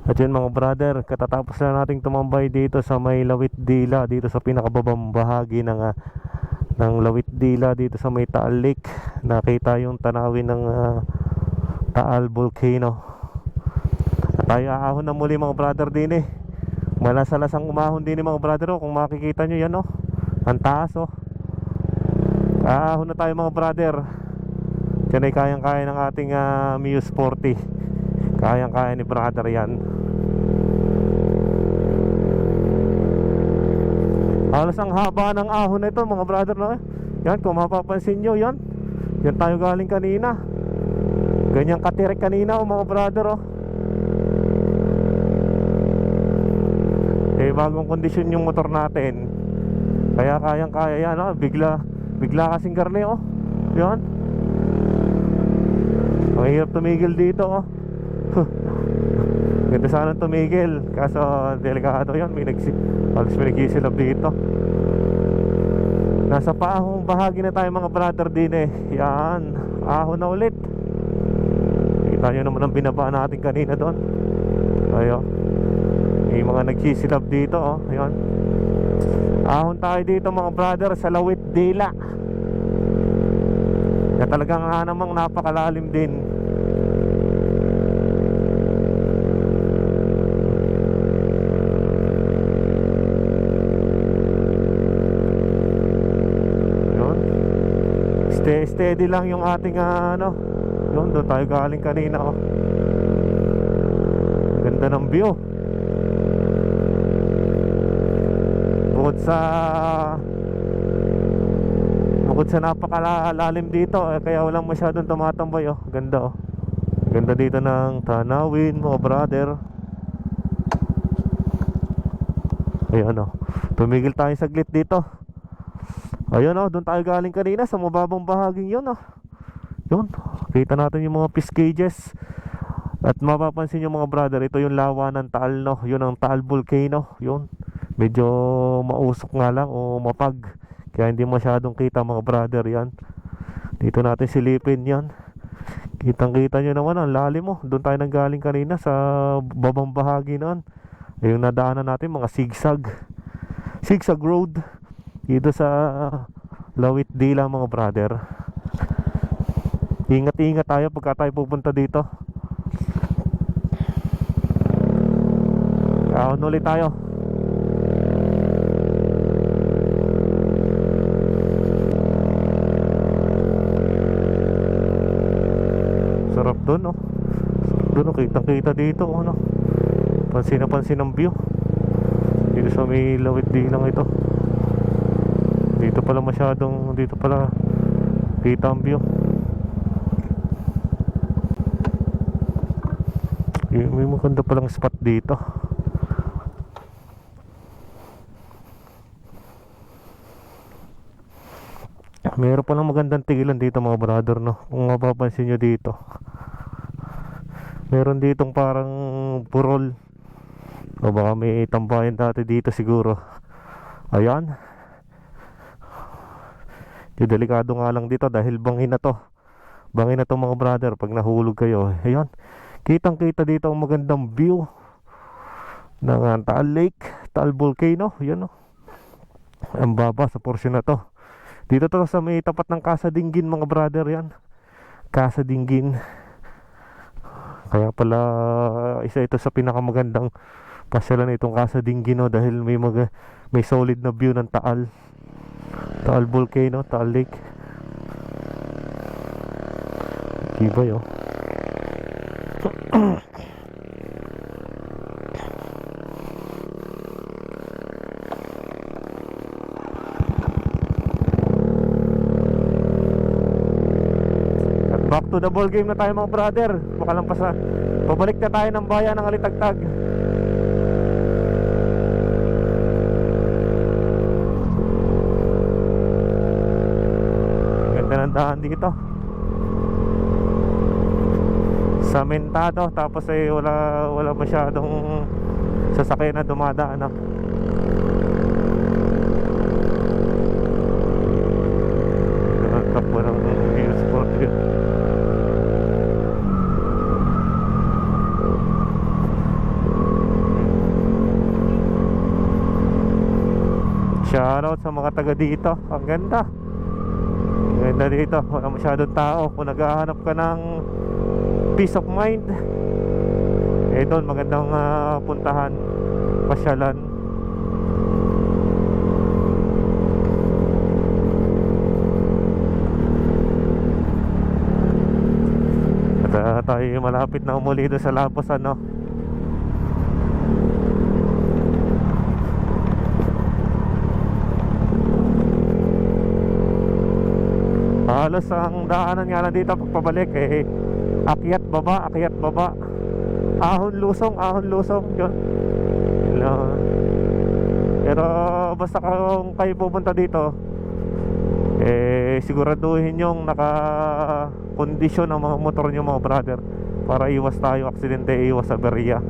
At yun mga brother, katatapos na nating tumambay dito sa may Lawit Dila, dito sa pinakababang bahagi ng Lawit Dila, dito sa may Taal Lake. Nakita yung tanawin ng Taal Volcano. At tayo aahon na muli mga brother din eh. Malasalasang umahon din eh mga brother, oh. Kung makikita nyo yan, oh, ang taas, oh. Aahon na tayo mga brother. Diyan ay kayang-kaya ng ating Muse 40. Kayang-kaya ni brother yan. Halos ang haba ng ahon na ito mga brother, no? Yan, kung mapapansin nyo, yan tayo galing kanina. Ganyang katirik kanina, oh, mga brother, oh. Eh, bagong kondisyon yung motor natin, kaya kayang-kaya yan, oh. Bigla kasing garne, oh. Yan. Ang hirap tumigil dito, oh. Ganda sana tumigil, kaso delikado yan. Halos may nagsisilab dito. Nasa paahong bahagi na tayo mga brother din eh. Yan, ahon na ulit. Kita nyo naman ang binaba natin kanina doon. Ayo, may mga nagsisilab dito, oh. Yan, ahon tayo dito mga brother sa Lawit Dila. Na talagang namang napakalalim din. Steady lang yung ating yun, doon tayo galing kanina, oh. Ganda ng view. Bukod sa napakalalim dito, kaya walang masyadong tumatambay, oh. Ganda, oh. Ganda dito ng tanawin mga brother. Ayan, oh. Tumigil tayo saglit dito. Ayun, oh, doon tayo galing kanina sa mababang bahaging yun, oh. Yun, kita natin yung mga fish cages. At mapapansin yung mga brother, ito yung lawa ng Taal, no? Yun ang Taal Volcano. Yun, medyo mausok nga lang o mapag, kaya hindi masyadong kita mga brother yan. Dito natin silipin yan. Kitang kita nyo naman ang lalim, oh. Doon tayo nanggaling kanina sa babang bahagi noon. Yung nadaanan natin mga zigzag road dito sa Lawit Dila mga brother. Ingat-ingat tayo pagka tayo pupunta dito. Ahon ulit tayo. Sarap dun, oh. Sarap dun, oh. Kitang-kita dito, oh, no? Pansin na pansin ang view dito sa may Lawit Dilang ito. Dito pala kita ang view. May maganda palang spot dito. Meron palang magandang tigilan dito mga brother, no? Kung mapapansin nyo dito, meron ditong parang burol, o baka may tambayan dati dito siguro. Ayan, delikado nga lang dito dahil bangin na to mga brother pag nahulog kayo. Ayan, kitang kita dito ang magandang view ng Taal Lake, Taal Volcano. Yan, oh. Ang baba sa portion na to. Dito to sa may tapat ng Casa Dinggin mga brother. Yan, Casa Dinggin. Kaya pala isa ito sa pinakamagandang pasyalan itong Casa Dinggin, oh, dahil may solid na view ng Taal Volcano, Taal Lake. Tibay, oh. At back to the ball game na tayo mga brother. Makalampas na, pabalik na tayo ng bayan ng Alitagtag. Ng daan dito, samentado, tapos ay wala masyadong sasakyan na dumadaan, no? Takbo ng Muse 40. Shoutout sa mga taga dito. Ang ganda. Ang ganda dito. Wala masyadong tao. Kung naghahanap ka ng peace of mind, eh doon magandang puntahan, pasyalan. At tayo malapit na umuli doon sa Lapos, ano. Halos ang daanan nga lang dito pagpabalik eh akyat baba, ahon lusong yun. Yun lang. Pero basta kung kayo pupunta dito, eh siguraduhin yung naka-kondisyon ang mga motor nyo, mga brother, para iwas tayo aksidente, iwas aberya.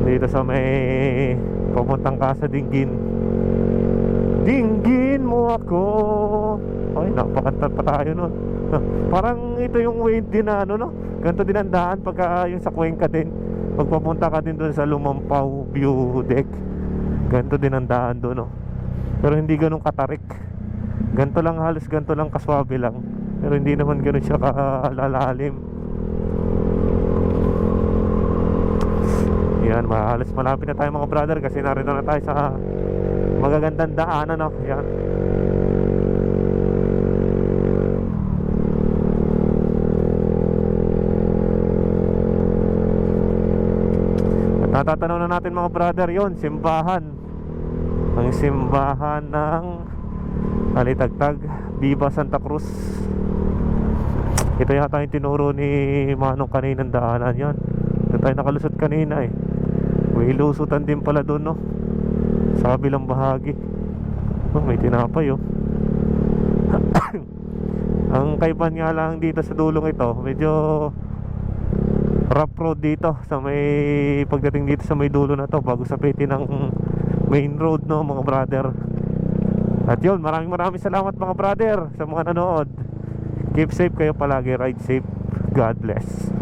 Dito sa may papuntang Casa Dinggin. Dinggin mo ako. Ay, napakanta pa tayo nun. Parang ito yung way din na ano, no? Ganito din ang daan pagka yung sa Cuenca din. Pagpapunta ka din doon sa Lumampao View Deck, ganito din ang daan doon, no? Pero hindi ganun katarik. Ganito lang, halos ganito lang, kaswabe lang. Pero hindi naman ganun siya kalalalim. Yan, halos malapit na tayo mga brother, kasi narito na tayo sa magagandang daanan, no? Yan. At natatanaw na natin mga brother yon, simbahan. Ang simbahan ng Alitagtag, Viva Santa Cruz. Ito yata yung tinuro ni Manong kaninang daanan yan. Ito tayo nakalusot kanina eh. May lusutan din pala doon, no? Sa kabilang bahagi. Oh, may tinapay, oh. Ang kaibahan nga lang dito sa dulong ito, medyo rough road dito sa may pagdating dito sa may dulo na to, bago sapitin ng main road, no mga brother. At yun, maraming salamat mga brother sa mga nanood. Keep safe kayo palagi, ride safe. God bless.